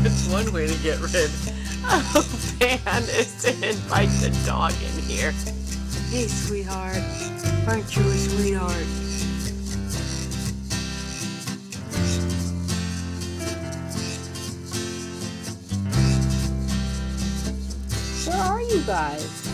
That's one way to get rid of Pan, is to invite the dog in here. Hey, sweetheart. Aren't you a sweetheart? Where are you guys?